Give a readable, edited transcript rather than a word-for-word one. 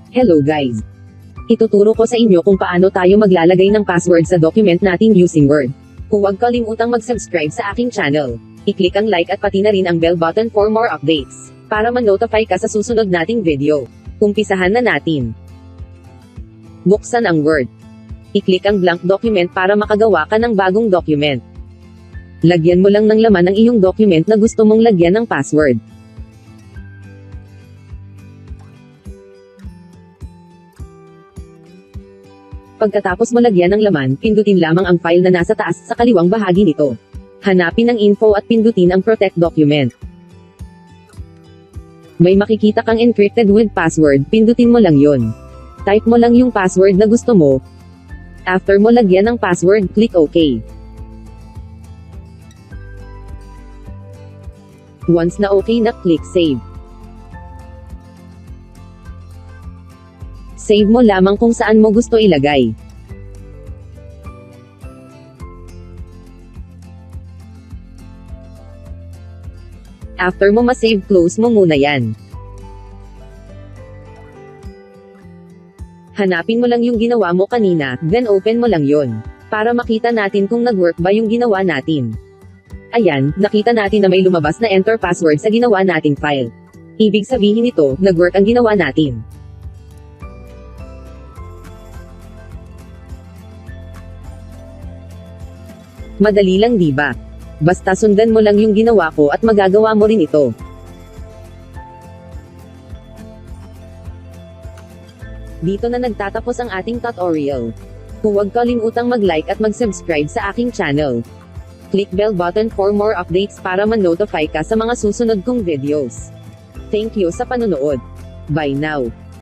Hello guys! Ituturo ko sa inyo kung paano tayo maglalagay ng password sa document natin using Word. Huwag kalimutang mag-subscribe sa aking channel. I-click ang like at pati na rin ang bell button for more updates, para ma-notify ka sa susunod nating video. Umpisahan na natin. Buksan ang Word. I-click ang blank document para makagawa ka ng bagong document. Lagyan mo lang ng laman ang iyong document na gusto mong lagyan ng password. Pagkatapos mo lagyan ng laman, pindutin lamang ang file na nasa taas sa kaliwang bahagi nito. Hanapin ang info at pindutin ang protect document. May makikita kang encrypted with password, pindutin mo lang yon. Type mo lang yung password na gusto mo. After mo lagyan ng password, click OK. Once na okay na, click save. Save mo lamang kung saan mo gusto ilagay. After mo ma-save, close mo muna yan. Hanapin mo lang yung ginawa mo kanina, then open mo lang yon, para makita natin kung nag-work ba yung ginawa natin. Ayan, nakita natin na may lumabas na enter password sa ginawa nating file. Ibig sabihin nito, nag-work ang ginawa natin. Madali lang di ba? Basta sundan mo lang yung ginawa ko at magagawa mo rin ito. Dito na nagtatapos ang ating tutorial. Huwag kalimutang mag-like at mag-subscribe sa aking channel. Click bell button for more updates para ma-notify ka sa mga susunod kong videos. Thank you sa panonood. Bye now.